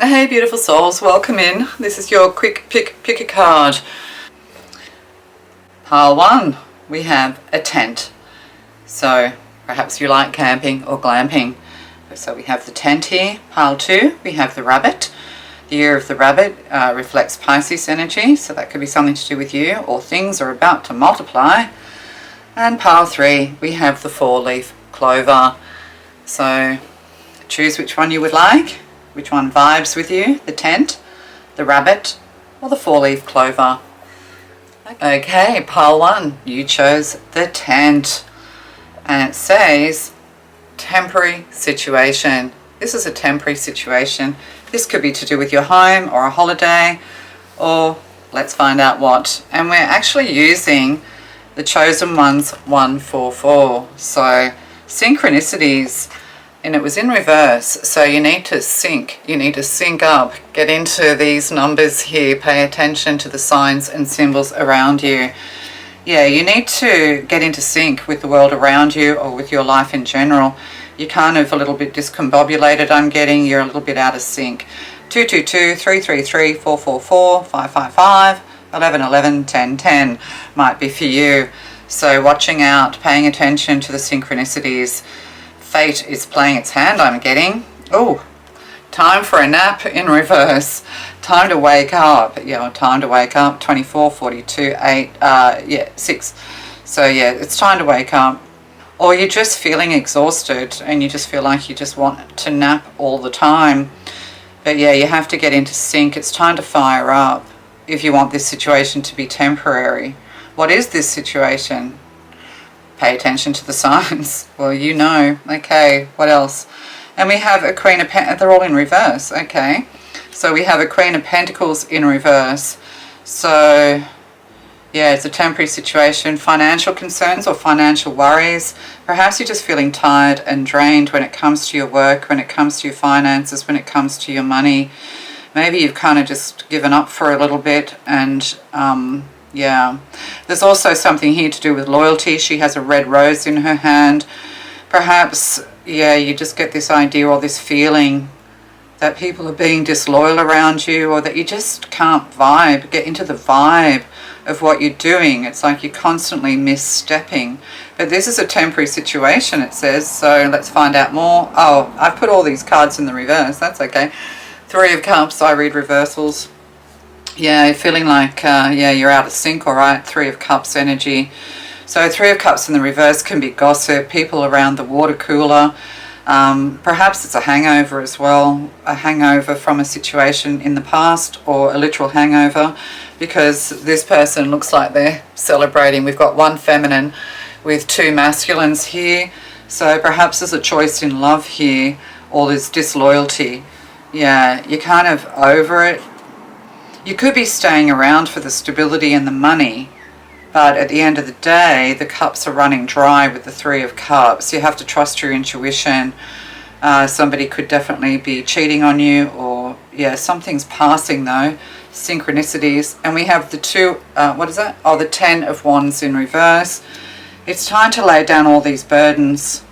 Hey beautiful souls, welcome in. This is your quick pick a card. Pile 1, we have a tent. So perhaps you like camping or glamping. So we have the tent here. Pile 2, we have the rabbit. The year of the rabbit reflects Pisces energy, so that could be something to do with you or things are about to multiply. And pile 3, we have the 4-leaf clover. So choose which one you would like. Which one vibes with you? The tent, the rabbit, or the 4-leaf clover? Okay, pile 1, you chose the tent. And it says, temporary situation. This is a temporary situation. This could be to do with your home or a holiday, or let's find out what. And we're actually using the Chosen One's 144. So synchronicities. And it was in reverse, so you need to sync up, get into these numbers here, pay attention to the signs and symbols around you. Yeah, you need to get into sync with the world around you or with your life in general. You're kind of a little bit discombobulated, I'm getting, you're a little bit out of sync. 222, 333, 444, 555, 1111, 1010 might be for you. So watching out, paying attention to the synchronicities. Fate is playing its hand, I'm getting. Oh, time for a nap in reverse. Time to wake up. Yeah, time to wake up. 24, 42, 8, 6. So yeah, it's time to wake up. Or you're just feeling exhausted and you just feel like you just want to nap all the time. But yeah, you have to get into sync. It's time to fire up if you want this situation to be temporary. What is this situation? Pay attention to the signs. Well, you know. Okay, what else? And we have a Queen of Pentacles. They're all in reverse. Okay. So we have a Queen of Pentacles in reverse. So, yeah, it's a temporary situation. Financial concerns or financial worries. Perhaps you're just feeling tired and drained when it comes to your work, when it comes to your finances, when it comes to your money. Maybe you've kind of just given up for a little bit and... yeah, there's also something here to do with loyalty. She has a red rose in her hand. Perhaps, yeah, you just get this idea or this feeling that people are being disloyal around you or that you just can't get into the vibe of what you're doing. It's like you're constantly misstepping. But this is a temporary situation, it says, so let's find out more. Oh, I've put all these cards in the reverse. That's okay. 3 of Cups, I read reversals. Yeah, feeling like, yeah, you're out of sync, all right? 3 of Cups energy. So 3 of Cups in the reverse can be gossip, people around the water cooler. Perhaps it's a hangover as well, a hangover from a situation in the past or a literal hangover because this person looks like they're celebrating. We've got 1 feminine with 2 masculines here. So perhaps there's a choice in love here or there's disloyalty. Yeah, you're kind of over it. You could be staying around for the stability and the money, but at the end of the day, the cups are running dry with the 3 of Cups. You have to trust your intuition. Somebody could definitely be cheating on you or, yeah, something's passing though. Synchronicities. And we have the 2, what is that? Oh, the 10 of Wands in reverse. It's time to lay down all these burdens.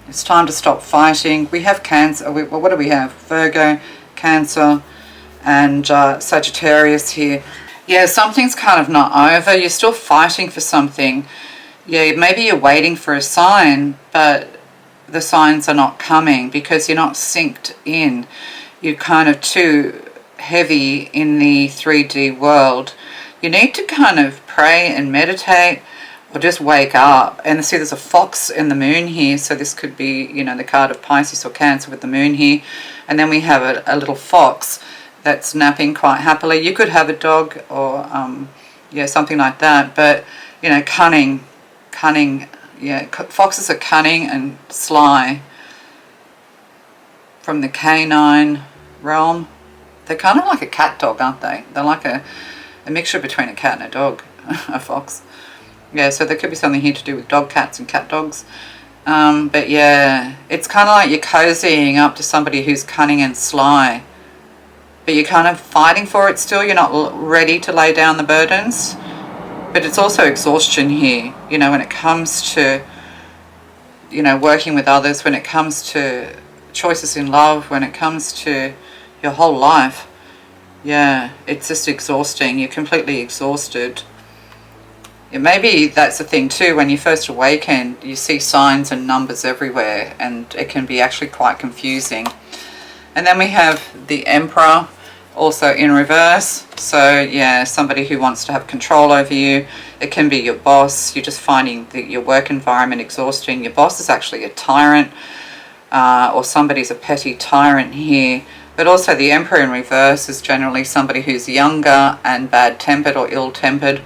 It's time to stop fighting. We have Cancer. What do we have? Virgo, Cancer, and Sagittarius here. Yeah, something's kind of not over. You're still fighting for something. Yeah, maybe you're waiting for a sign, but the signs are not coming because you're not synced in. You're kind of too heavy in the 3D world. You need to kind of pray and meditate or just wake up. And see, there's a fox in the moon here, so this could be, you know, the card of Pisces or Cancer with the moon here. And then we have a little fox that's napping quite happily. You could have a dog or, yeah, something like that. But, you know, cunning, yeah, foxes are cunning and sly. From the canine realm. They're kind of like a cat dog, aren't they? They're like a mixture between a cat and a dog, a fox. Yeah, so there could be something here to do with dog cats and cat dogs. But yeah, it's kind of like you're cozying up to somebody who's cunning and sly. But you're kind of fighting for it still. You're not ready to lay down the burdens. But it's also exhaustion here, you know, when it comes to, you know, working with others, when it comes to choices in love, when it comes to, your whole life. Yeah, it's just exhausting. You're completely exhausted. Maybe that's the thing too, when you first awaken, you see signs and numbers everywhere, and it can be actually quite confusing. And then we have the Emperor, also in reverse. So yeah, somebody who wants to have control over you. It can be your boss. You're just finding your work environment exhausting. Your boss is actually a tyrant, or somebody's a petty tyrant here. But also the Emperor in reverse is generally somebody who's younger and bad-tempered or ill-tempered.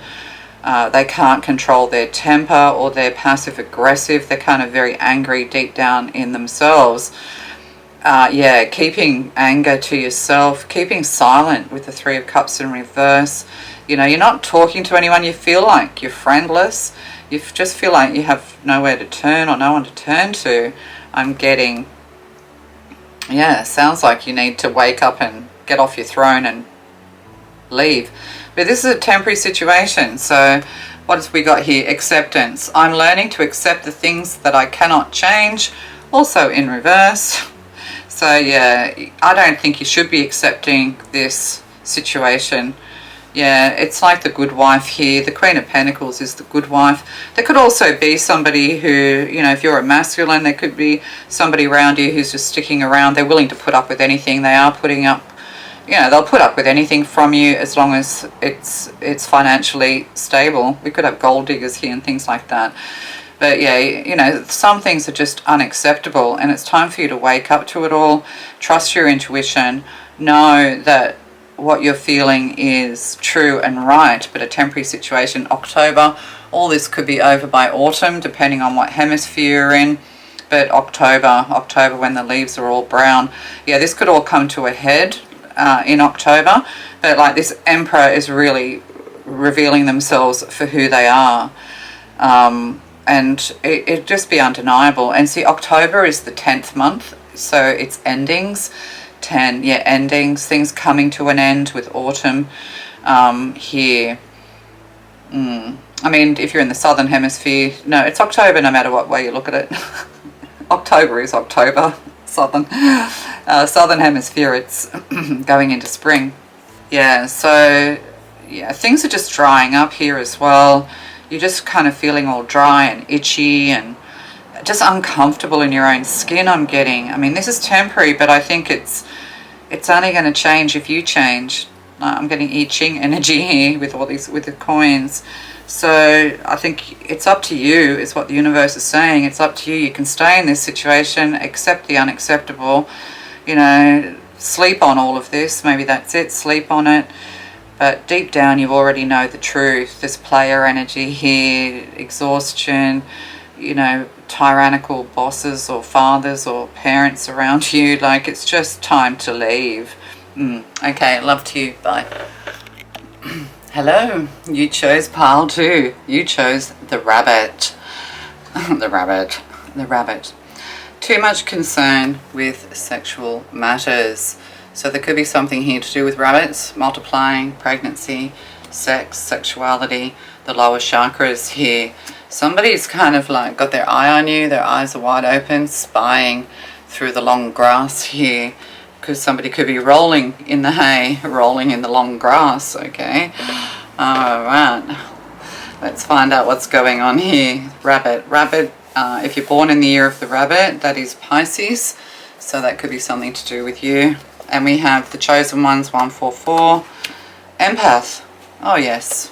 They can't control their temper, or they're passive-aggressive. They're kind of very angry deep down in themselves. Yeah, keeping anger to yourself, keeping silent with the Three of Cups in reverse. You know, you're not talking to anyone. You feel like you're friendless. You just feel like you have nowhere to turn or no one to turn to. I'm getting, yeah, sounds like you need to wake up and get off your throne and leave. But this is a temporary situation. So what have we got here? Acceptance. I'm learning to accept the things that I cannot change. Also in reverse. So yeah, I don't think you should be accepting this situation. Yeah, it's like the good wife here. The Queen of Pentacles is the good wife. There could also be somebody who, you know, if you're a masculine, there could be somebody around you who's just sticking around. They're willing to put up with anything. They are putting up, you know, they'll put up with anything from you as long as it's financially stable. We could have gold diggers here and things like that. But yeah, you know, some things are just unacceptable, and it's time for you to wake up to it all. Trust your intuition. Know that what you're feeling is true and right, but a temporary situation. October, all this could be over by autumn, depending on what hemisphere you're in. But October when the leaves are all brown. Yeah, this could all come to a head in October. But like this Emperor is really revealing themselves for who they are. And it'd just be undeniable. And see, October is the 10th month, so it's endings. 10, yeah, endings, things coming to an end with autumn here. I mean, if you're in the southern hemisphere, no, it's October no matter what way you look at it. October is October, southern hemisphere, it's going into spring. Yeah, so yeah, things are just drying up here as well. You're just kind of feeling all dry and itchy and just uncomfortable in your own skin, I'm getting. I mean, this is temporary, but I think it's only going to change if you change. I'm getting itching energy here with all these, with the coins. So I think it's up to you, is what the universe is saying. It's up to you. You can stay in this situation, accept the unacceptable, you know, sleep on all of this. Maybe that's it, sleep on it. But deep down, you already know the truth. There's player energy here, exhaustion, you know, tyrannical bosses or fathers or parents around you. Like, it's just time to leave. Okay, love to you. Bye. Hello. You chose pile 2. You chose the rabbit. The rabbit. Too much concern with sexual matters. So there could be something here to do with rabbits, multiplying, pregnancy, sex, sexuality, the lower chakras here. Somebody's kind of like got their eye on you, their eyes are wide open, spying through the long grass here, because somebody could be rolling in the hay, rolling in the long grass, okay? All right, let's find out what's going on here. Rabbit, if you're born in the year of the rabbit, that is Pisces, so that could be something to do with you. And we have the chosen ones, 144. Empath. Oh yes,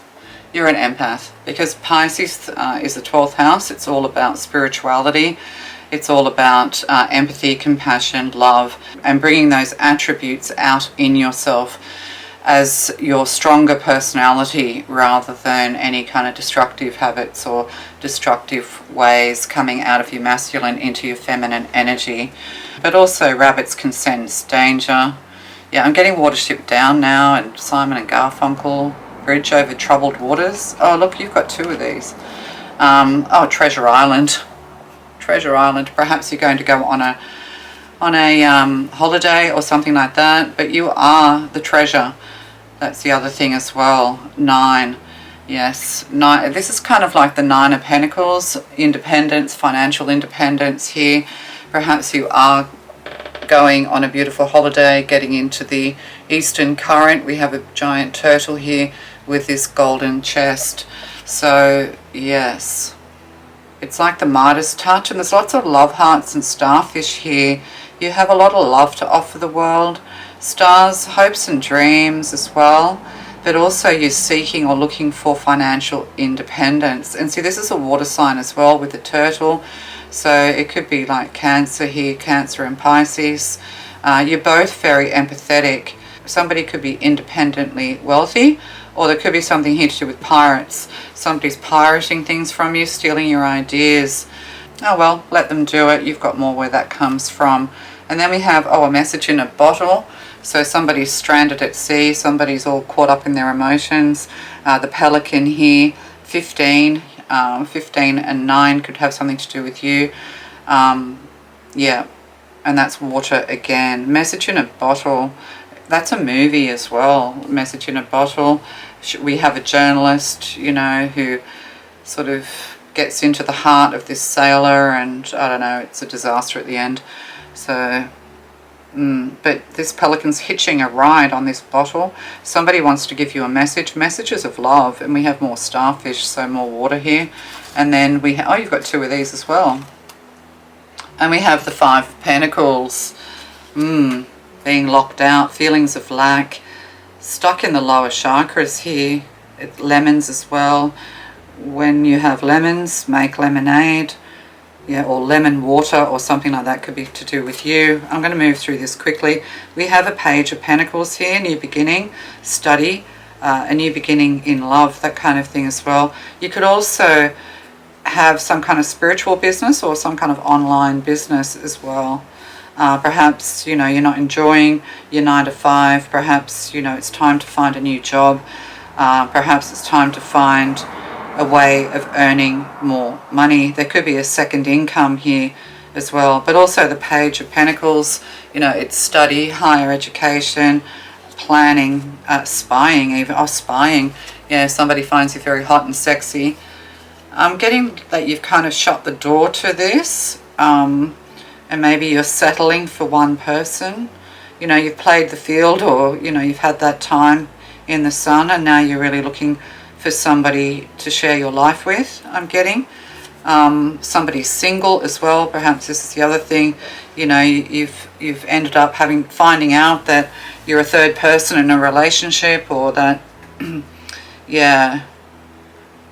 you're an empath, because Pisces is the 12th house. It's all about spirituality. It's all about empathy, compassion, love, and bringing those attributes out in yourself as your stronger personality, rather than any kind of destructive habits or destructive ways coming out of your masculine into your feminine energy. But also rabbits can sense danger. Yeah, I'm getting Watership Down now, and Simon and Garfunkel, Bridge Over Troubled Waters. Oh look, you've got 2 of these. Oh, Treasure Island. Perhaps you're going to go on a holiday or something like that, but you are the treasure. That's the other thing as well. 9. Yes, 9. This is kind of like the 9 of Pentacles, independence, financial independence here. Perhaps you are going on a beautiful holiday, getting into the eastern current. We have a giant turtle here with this golden chest. So yes, it's like the Midas touch, and there's lots of love hearts and starfish here. You have a lot of love to offer the world. Stars, hopes and dreams as well. But also you're seeking or looking for financial independence. And see, this is a water sign as well with the turtle. So it could be like Cancer here, Cancer and Pisces. You're both very empathetic. Somebody could be independently wealthy, or there could be something here to do with pirates. Somebody's pirating things from you, stealing your ideas. Oh well, let them do it. You've got more where that comes from. And then we have, a message in a bottle. So somebody's stranded at sea. Somebody's all caught up in their emotions. The pelican here, 15 and 9 could have something to do with you. Yeah, and that's water again. Message in a bottle. That's a movie as well, Message in a Bottle. We have a journalist, you know, who sort of gets into the heart of this sailor, and I don't know, it's a disaster at the end. So, but this pelican's hitching a ride on this bottle. Somebody wants to give you a message, messages of love, and we have more starfish, so more water here. And then we you've got 2 of these as well. And we have the 5 of Pentacles. Being locked out, feelings of lack, stuck in the lower chakras here. Lemons as well. When you have lemons, make lemonade. Yeah, or lemon water or something like that could be to do with you. I'm going to move through this quickly. We have a Page of Pentacles here, new beginning, study, a new beginning in love, that kind of thing as well. You could also have some kind of spiritual business or some kind of online business as well. Perhaps, you know, you're not enjoying your 9 to 5. Perhaps, you know, it's time to find a new job. Perhaps it's time to find a way of earning more money. There could be a second income here as well. But also the Page of Pentacles, you know, it's study, higher education, planning, spying even. Spying. Yeah, somebody finds you very hot and sexy. I'm getting that you've kind of shut the door to this. And maybe you're settling for one person. You know, you've played the field, or, you know, you've had that time in the sun, and now you're really looking for somebody to share your life with, I'm getting. Somebody's single as well. Perhaps this is the other thing. You know, you've ended up finding out that you're a third person in a relationship, or that, yeah,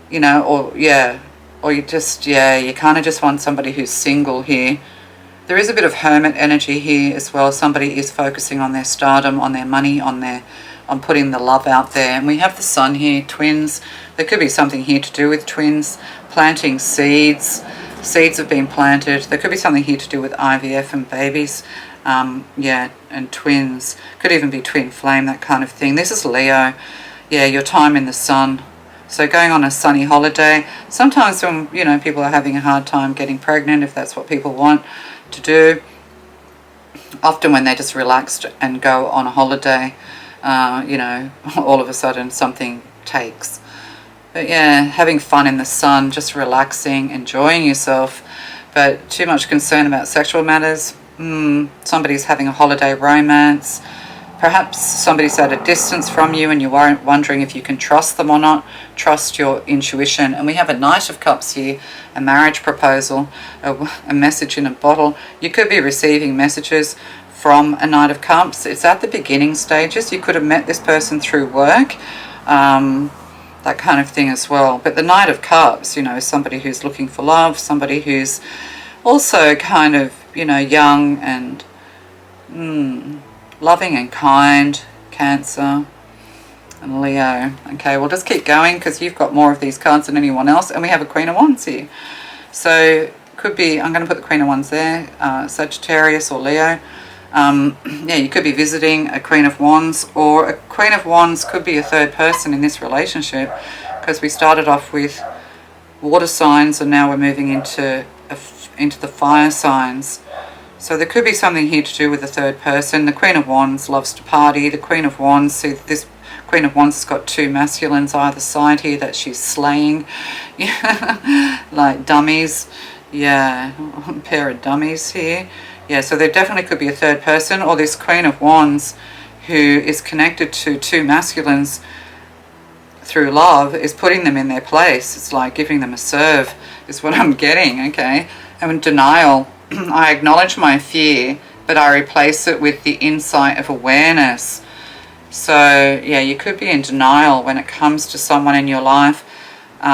you know, or you just, you kind of just want somebody who's single here. There is a bit of hermit energy here as well. Somebody is focusing on their stardom, on their money, on putting the love out there. And we have the Sun here, twins. There could be something here to do with twins, planting seeds. Seeds have been planted. There could be something here to do with IVF and babies. And twins. Could even be twin flame, that kind of thing. This is Leo. Yeah, your time in the sun. So going on a sunny holiday. Sometimes when, you know, people are having a hard time getting pregnant, if that's what people want to do. Often when they're just relaxed and go on a holiday, you know, all of a sudden something takes. But yeah, having fun in the sun, just relaxing, enjoying yourself, but too much concern about sexual matters. Somebody's having a holiday romance. Perhaps somebody's at a distance from you and you're wondering if you can trust them or not. Trust your intuition. And we have a Knight of Cups here, a marriage proposal, a message in a bottle. You could be receiving messages from a Knight of Cups. It's at the beginning stages. You could have met this person through work, that kind of thing as well. But the Knight of Cups, you know, is somebody who's looking for love, somebody who's also kind of, you know, young and loving and kind, Cancer and Leo. Okay, we'll just keep going because you've got more of these cards than anyone else. And we have a Queen of Wands here. So could be, I'm going to put the Queen of Wands there, Sagittarius or Leo. Yeah, you could be visiting a Queen of Wands, or a Queen of Wands could be a third person in this relationship, because we started off with water signs and now we're moving into the fire signs. So there could be something here to do with the third person. The Queen of Wands loves to party. The Queen of Wands, see, this Queen of Wands has got 2 masculines either side here that she's slaying. Yeah, like dummies. Yeah, a pair of dummies here. Yeah, so there definitely could be a third person, or this Queen of Wands who is connected to two masculines through love is putting them in their place. It's like giving them a serve is what I'm getting, okay? I'm in denial. I acknowledge my fear, but I replace it with the insight of awareness. So, yeah, you could be in denial when it comes to someone in your life.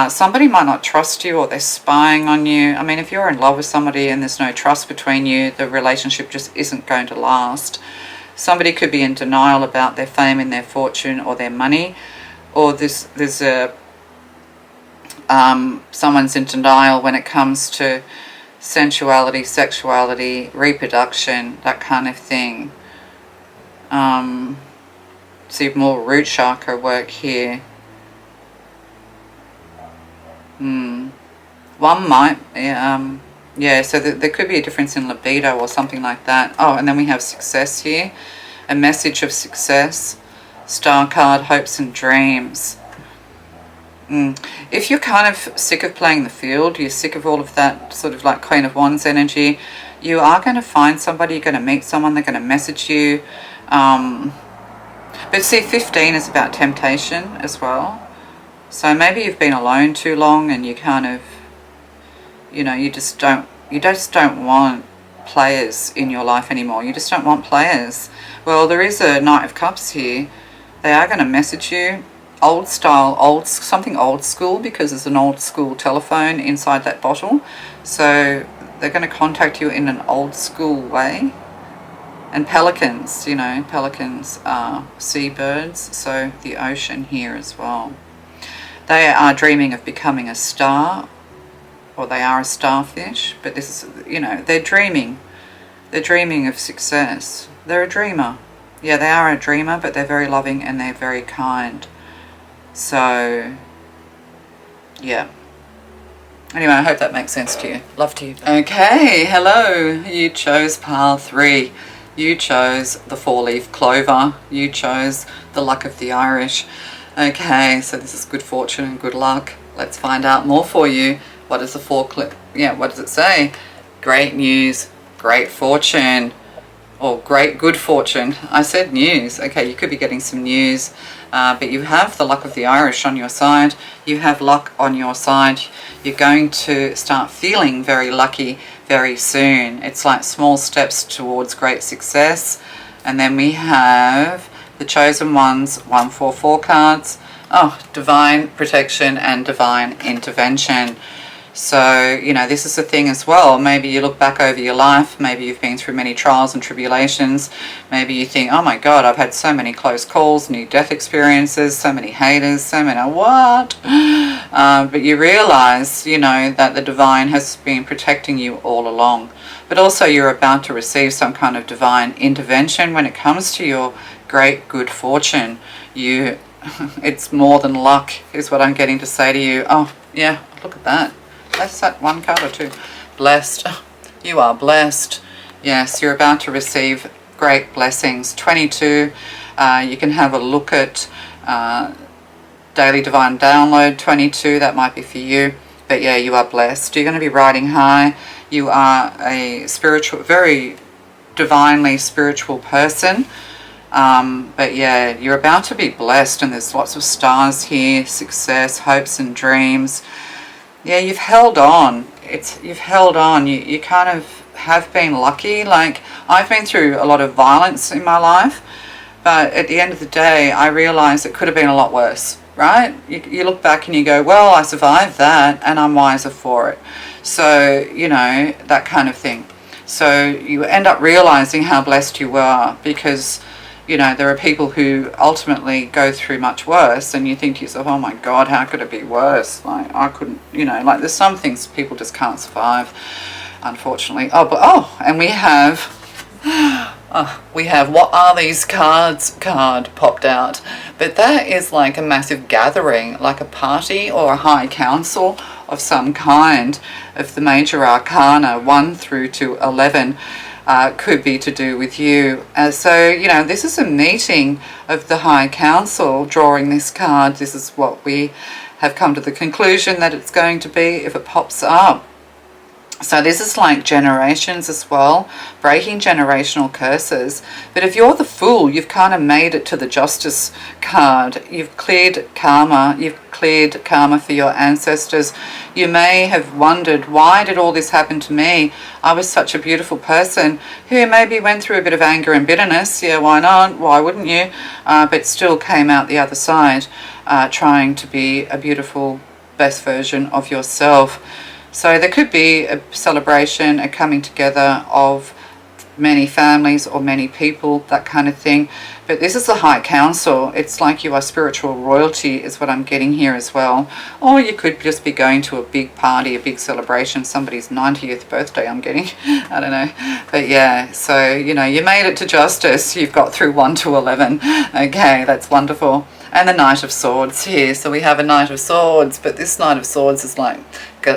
Somebody might not trust you, or they're spying on you. I mean, if you're in love with somebody and there's no trust between you, the relationship just isn't going to last. Somebody could be in denial about their fame and their fortune or their money, or there's someone's in denial when it comes to sensuality, sexuality, reproduction, that kind of thing. See more root chakra work here. One might, yeah, so there could be a difference in libido or something like that. Oh, and then we have success here. A message of success. Star card, hopes and dreams. If you're kind of sick of playing the field, you're sick of all of that sort of like Queen of Wands energy, you are going to find somebody, you're going to meet someone, they're going to message you. But see, 15 is about temptation as well. So maybe you've been alone too long and you kind of, you just don't want players in your life anymore. You just don't want players. Well, there is a Knight of Cups here. They are going to message you. Old style, something old school, because there's an old school telephone inside that bottle. So they're going to contact you in an old school way. And pelicans, pelicans are seabirds, so the ocean here as well. They are dreaming of becoming a star, or they are a starfish, but this is, they're dreaming. They're dreaming of success. They're a dreamer. Yeah, they are a dreamer, but they're very loving and they're very kind. So, yeah. Anyway, I hope that makes sense to you. Love to you. Okay, hello. You chose pile 3. You chose the 4-leaf clover. You chose the luck of the Irish. Okay, so this is good fortune and good luck. Let's find out more for you. What is the what does it say? Great news, great fortune, or great good fortune. I said news. Okay, you could be getting some news, but you have the luck of the Irish on your side. You have luck on your side. You're going to start feeling very lucky very soon. It's like small steps towards great success. And then we have the chosen ones, 144 cards. Oh, divine protection and divine intervention. So, this is the thing as well. Maybe you look back over your life. Maybe you've been through many trials and tribulations. Maybe you think, oh my God, I've had so many close calls, near-death experiences, so many haters, so many what? But you realize, that the divine has been protecting you all along. But also you're about to receive some kind of divine intervention when it comes to your great good fortune. It's more than luck is what I'm getting to say to you. Oh, yeah, look at that. That's that one card or two. Blessed. You are blessed. Yes, you're about to receive great blessings. 22, you can have a look at Daily Divine Download 22. That might be for you. But yeah, you are blessed. You're going to be riding high. You are a very divinely spiritual person. But yeah, you're about to be blessed, and there's lots of stars here, success, hopes and dreams. Yeah, you've held on. You've held on. You kind of have been lucky. Like, I've been through a lot of violence in my life, but at the end of the day, I realized it could have been a lot worse, right? You look back and you go, well, I survived that and I'm wiser for it. So, that kind of thing. So you end up realizing how blessed you were, because there are people who ultimately go through much worse, and you think to yourself, oh my God, how could it be worse? Like, I couldn't, like there's some things people just can't survive, unfortunately. And we have, what are these cards card popped out. But that is like a massive gathering, like a party or a high council of some kind of the major arcana, 1 through to 11. Could be to do with you. So, this is a meeting of the High Council drawing this card. This is what we have come to the conclusion that it's going to be if it pops up. So this is like generations as well, breaking generational curses. But if you're the Fool, you've kind of made it to the Justice card. You've cleared karma. You've cleared karma for your ancestors. You may have wondered, why did all this happen to me? I was such a beautiful person who maybe went through a bit of anger and bitterness. Yeah, why not? Why wouldn't you? But still came out the other side, trying to be a beautiful, best version of yourself. So there could be a celebration, a coming together of many families or many people, that kind of thing. But this is the High Council. It's like you are spiritual royalty is what I'm getting here as well. Or you could just be going to a big party, a big celebration, somebody's 90th birthday I'm getting. I don't know. But yeah, so, you know, you made it to Justice. You've got through 1 to 11. Okay, that's wonderful. And the Knight of Swords here. So we have a Knight of Swords, but this Knight of Swords is like,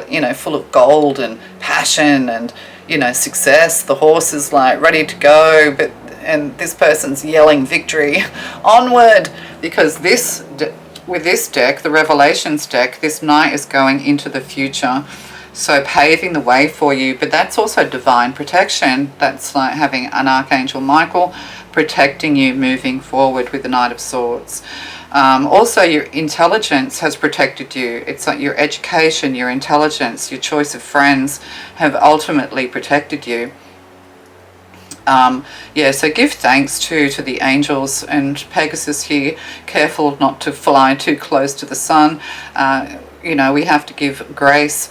you know, full of gold and passion and, you know, success. The horse is like ready to go, and this person's yelling victory, onward, because with this deck, the Revelations deck, this Knight is going into the future. So paving the way for you, but that's also divine protection. That's like having an Archangel Michael protecting you moving forward with the Knight of Swords. Also, your intelligence has protected you. It's like your education, your intelligence, your choice of friends have ultimately protected you. Yeah, so give thanks to the angels and Pegasus here. Careful not to fly too close to the sun. You know, we have to give grace.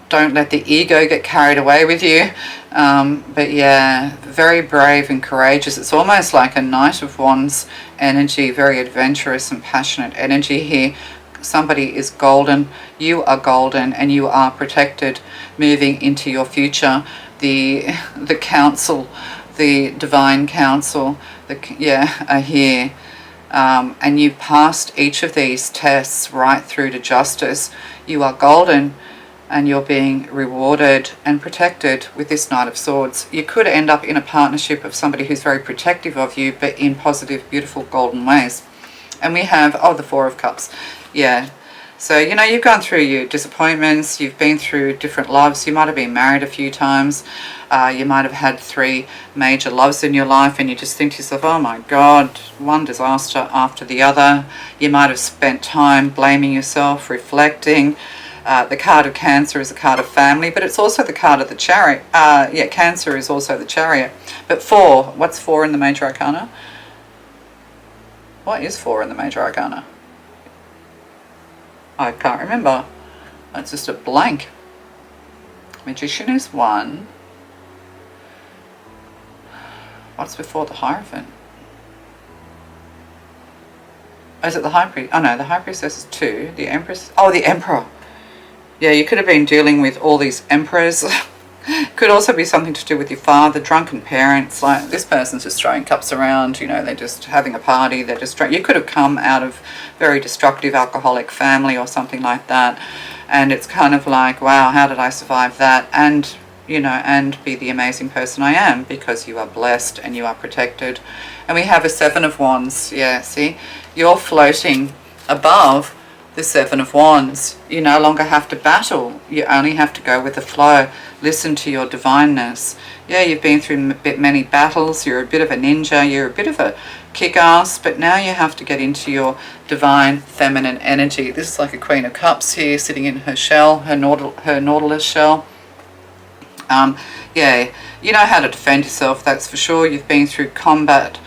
Don't let the ego get carried away with you. But yeah, very brave and courageous. It's almost like a Knight of Wands energy, very adventurous and passionate energy here. Somebody is golden, you are golden, and you are protected moving into your future. The council, the divine council, are here. And you've passed each of these tests right through to Justice. You are golden, and you're being rewarded and protected with this Knight of Swords. You could end up in a partnership of somebody who's very protective of you, but in positive, beautiful, golden ways. And we have, the Four of Cups. Yeah. So, you know, you've gone through your disappointments. You've been through different loves. You might have been married a few times. You might have had 3 major loves in your life, and you just think to yourself, oh my God, one disaster after the other. You might have spent time blaming yourself, reflecting. The card of Cancer is a card of family, but it's also the card of the Chariot. Cancer is also the Chariot. But 4, what's 4 in the Major Arcana? What is 4 in the Major Arcana? I can't remember. It's just a blank. Magician is 1. What's before the Hierophant? Is it the High Priest? Oh no, the High Priestess is 2. The Empress. Oh, the Emperor. Yeah, you could have been dealing with all these emperors. Could also be something to do with your father, drunken parents. Like, this person's just throwing cups around, you know, they're just having a party, they're just drunk. You could have come out of very destructive alcoholic family or something like that. And it's kind of like, wow, how did I survive that? And, you know, and be the amazing person I am, because you are blessed and you are protected. And we have a 7 of Wands. Yeah, see, you're floating above the 7 of Wands. You no longer have to battle. You only have to go with the flow. Listen to your divineness. Yeah, you've been through many battles. You're a bit of a ninja. You're a bit of a kick-ass. But now you have to get into your divine feminine energy. This is like a Queen of Cups here, sitting in her shell, her Nautilus shell. Yeah, you know how to defend yourself, that's for sure. You've been through combat.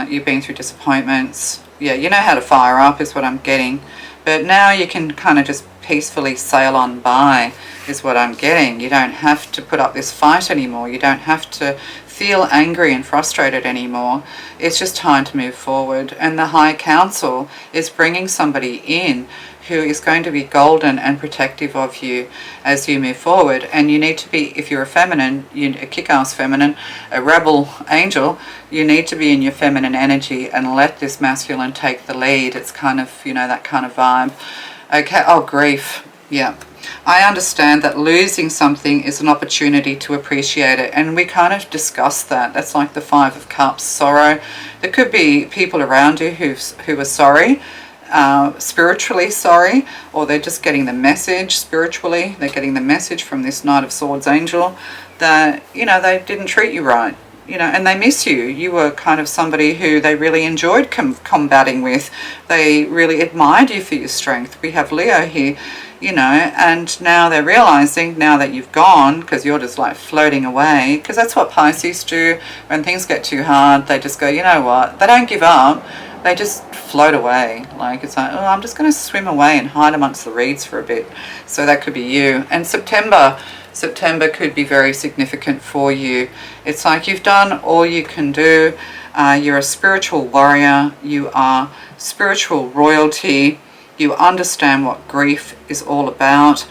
You've been through disappointments. Yeah, you know how to fire up is what I'm getting. But now you can kind of just peacefully sail on by is what I'm getting. You don't have to put up this fight anymore. You don't have to feel angry and frustrated anymore. It's just time to move forward. And the High Council is bringing somebody in who is going to be golden and protective of you as you move forward. And you need to be, if you're a feminine, a kick-ass feminine, a rebel angel, you need to be in your feminine energy and let this masculine take the lead. It's kind of, you know, that kind of vibe. Okay, grief. Yeah. I understand that losing something is an opportunity to appreciate it, and we kind of discussed that. That's like the 5 of Cups, sorrow. There could be people around you who are sorry, spiritually, sorry, or they're just getting the message spiritually. They're getting the message from this Knight of Swords angel that, you know, they didn't treat you right, you know, and they miss you. You were kind of somebody who they really enjoyed combating with. They really admired you for your strength. We have Leo here, you know, and now they're realizing, now that you've gone, because you're just like floating away, because that's what Pisces do. When things get too hard, they just go, you know what, they don't give up, they just float away. Like, it's like, oh, I'm just going to swim away and hide amongst the reeds for a bit. So that could be you. And September could be very significant for you. It's like you've done all you can do. You're a spiritual warrior, you are spiritual royalty. You understand what grief is all about.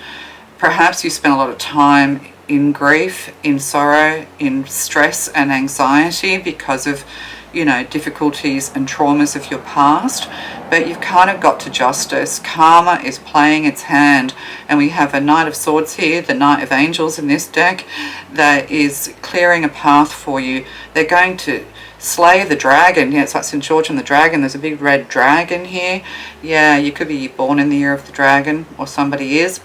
Perhaps you spend a lot of time in grief, in sorrow, in stress and anxiety because of, you know, difficulties and traumas of your past. But you've kind of got to justice. Karma is playing its hand. And we have a Knight of Swords here, the Knight of Angels in this deck, that is clearing a path for you. They're going to slay the dragon. Yeah, it's like St. George and the dragon. There's a big red dragon here. Yeah, you could be born in the year of the dragon, or somebody is.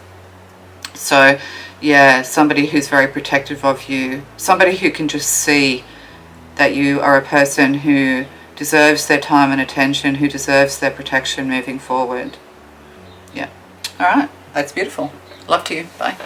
So, yeah, somebody who's very protective of you. Somebody who can just see that you are a person who deserves their time and attention, who deserves their protection moving forward. Yeah. All right. That's beautiful. Love to you. Bye.